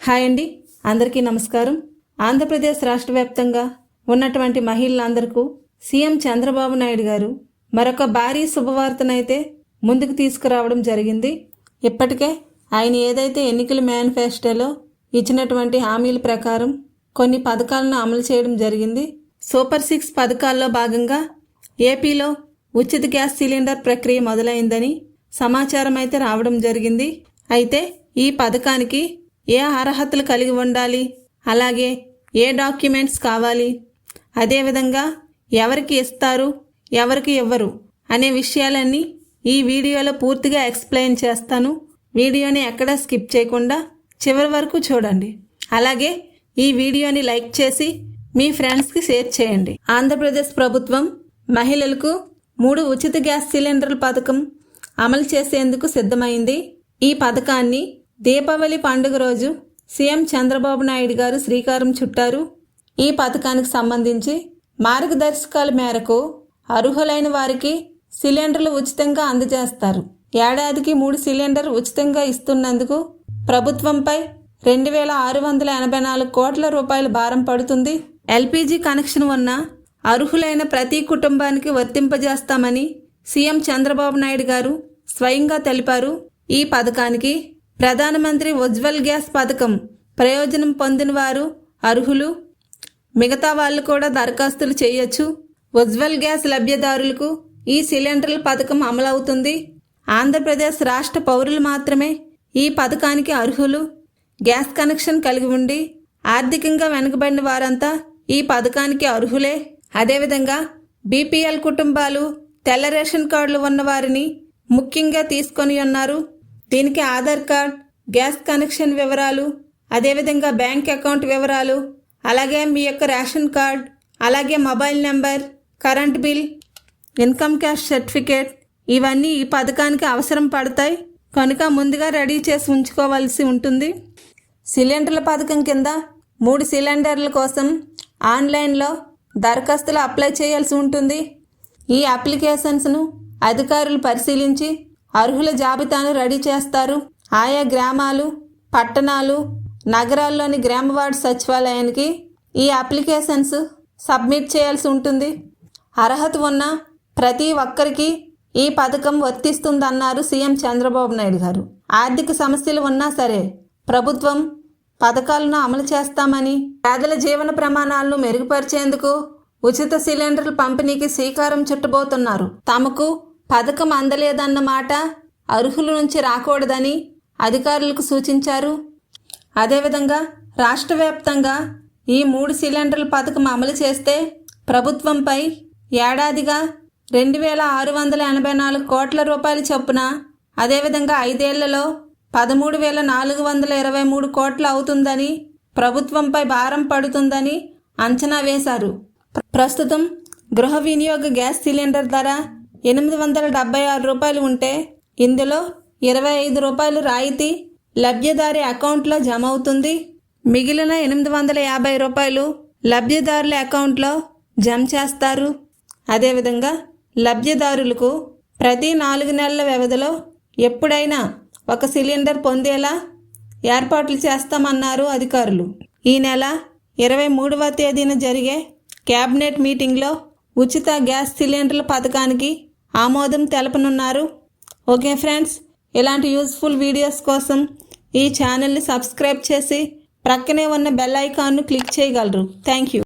Hi అండి, అందరికీ నమస్కారం. ఆంధ్రప్రదేశ్ రాష్ట్ర వ్యాప్తంగా ఉన్నటువంటి మహిళలందరికీ సీఎం చంద్రబాబు నాయుడు గారు మరొక భారీ శుభవార్తనైతే ముందుకు తీసుకురావడం జరిగింది. ఇప్పటికే ఆయన ఏదైతే ఎన్నికల మేనిఫెస్టోలో ఇచ్చినటువంటి హామీల ప్రకారం కొన్ని పథకాలను అమలు చేయడం జరిగింది. సూపర్ 6 పథకాల్లో భాగంగా ఏపీలో ఉచిత గ్యాస్ సిలిండర్ ప్రక్రియ మొదలైందని సమాచారం అయితే రావడం జరిగింది. అయితే ఈ పథకానికి ఏ అర్హతలు కలిగి ఉండాలి, అలాగే ఏ డాక్యుమెంట్స్ కావాలి, అదేవిధంగా ఎవరికి ఇస్తారు, ఎవరికి ఇవ్వరు అనే విషయాలన్నీ ఈ వీడియోలో పూర్తిగా ఎక్స్ప్లెయిన్ చేస్తాను. వీడియోని ఎక్కడా స్కిప్ చేయకుండా చివరి వరకు చూడండి. అలాగే ఈ వీడియోని లైక్ చేసి మీ ఫ్రెండ్స్కి షేర్ చేయండి. ఆంధ్రప్రదేశ్ ప్రభుత్వం మహిళలకు 3 ఉచిత గ్యాస్ సిలిండర్ల పథకం అమలు చేసేందుకు సిద్ధమైంది. ఈ పథకాన్ని దీపావళి పండుగ రోజు సీఎం చంద్రబాబు నాయుడు గారు శ్రీకారం చుట్టారు. ఈ పథకానికి సంబంధించి మార్గదర్శకాల మేరకు అర్హులైన వారికి సిలిండర్లు ఉచితంగా అందజేస్తారు. ఏడాదికి 3 సిలిండర్ ఉచితంగా ఇస్తున్నందుకు ప్రభుత్వంపై 2,684 కోట్ల రూపాయల భారం పడుతుంది. ఎల్పీజీ కనెక్షన్ ఉన్న అర్హులైన ప్రతి కుటుంబానికి వర్తింపజేస్తామని సీఎం చంద్రబాబు నాయుడు గారు స్వయంగా తెలిపారు. ఈ పథకానికి ప్రధానమంత్రి ఉజ్వల్ గ్యాస్ పథకం ప్రయోజనం పొందిన వారు అర్హులు. మిగతా వాళ్ళు కూడా దరఖాస్తులు చేయొచ్చు. ఉజ్వల్ గ్యాస్ లబ్ధిదారులకు ఈ సిలిండర్ల పథకం అమలవుతుంది. ఆంధ్రప్రదేశ్ రాష్ట్ర పౌరులు మాత్రమే ఈ పథకానికి అర్హులు. గ్యాస్ కనెక్షన్ కలిగి ఉండి ఆర్థికంగా వెనుకబడిన వారంతా ఈ పథకానికి అర్హులే. అదేవిధంగా బీపీఎల్ కుటుంబాలు, తెల్ల రేషన్ కార్డులు ఉన్న వారిని ముఖ్యంగా తీసుకొని ఉన్నారు. దీనికి ఆధార్ కార్డ్, గ్యాస్ కనెక్షన్ వివరాలు, అదేవిధంగా బ్యాంక్ అకౌంట్ వివరాలు, అలాగే మీ యొక్క రేషన్ కార్డ్, అలాగే mobile number, current bill, income cash certificate ఇవన్నీ ఈ పథకానికి అవసరం పడతాయి. కనుక ముందుగా రెడీ చేసి ఉంచుకోవాల్సి ఉంటుంది. సిలిండర్ల పథకం కింద 3 సిలిండర్ల కోసం ఆన్లైన్లో దరఖాస్తులు అప్లై చేయాల్సి ఉంటుంది. ఈ అప్లికేషన్స్ను అధికారులు పరిశీలించి అర్హుల జాబితాను రెడీ చేస్తారు. ఆయా గ్రామాలు, పట్టణాలు, నగరాల్లోని గ్రామ వార్డు సచివాలయానికి ఈ అప్లికేషన్స్ సబ్మిట్ చేయాల్సి ఉంటుంది. అర్హత ఉన్న ప్రతి ఒక్కరికి ఈ పథకం వర్తిస్తుందన్నారు సీఎం చంద్రబాబు నాయుడు గారు. ఆర్థిక సమస్యలు ఉన్నా సరే ప్రభుత్వం పథకాలను అమలు చేస్తామని, పేదల జీవన ప్రమాణాలను మెరుగుపరిచేందుకు ఉచిత సిలిండర్ల పంపిణీకి శ్రీకారం చుట్టబోతున్నారు. తమకు పథకం అందలేదన్న మాట అర్హుల నుంచి రాకూడదని అధికారులకు సూచించారు. అదేవిధంగా రాష్ట్ర వ్యాప్తంగా ఈ 3 సిలిండర్ల పథకం అమలు చేస్తే ప్రభుత్వంపై ఏడాదిగా 2,684 కోట్ల రూపాయల చొప్పున, అదేవిధంగా 5 ఏళ్లలో 13,423 కోట్లు అవుతుందని, ప్రభుత్వంపై భారం పడుతుందని అంచనా వేశారు. ప్రస్తుతం గృహ వినియోగ గ్యాస్ సిలిండర్ ధర 876 రూపాయలు ఉంటే ఇందులో 25 రూపాయలు రాయితీ లబ్ధిదారి అకౌంట్లో జమ అవుతుంది. మిగిలిన 850 రూపాయలు లబ్ధిదారుల అకౌంట్లో జమ చేస్తారు. అదేవిధంగా లబ్ధిదారులకు ప్రతి 4 నెలల వ్యవధిలో ఎప్పుడైనా ఒక సిలిండర్ పొందేలా ఏర్పాట్లు చేస్తామన్నారు అధికారులు. ఈ నెల 23వ తేదీన జరిగే కేబినెట్ మీటింగ్లో ఉచిత గ్యాస్ సిలిండర్ల పథకానికి ఆమోదం తెలపనున్నారు. ఓకే ఫ్రెండ్స్, ఇలాంటి యూస్ఫుల్ వీడియోస్ కోసం ఈ ఛానల్ని సబ్స్క్రైబ్ చేసి ప్రక్కనే ఉన్న బెల్ ఐకాన్ను క్లిక్ చేయగలరు. Thank you.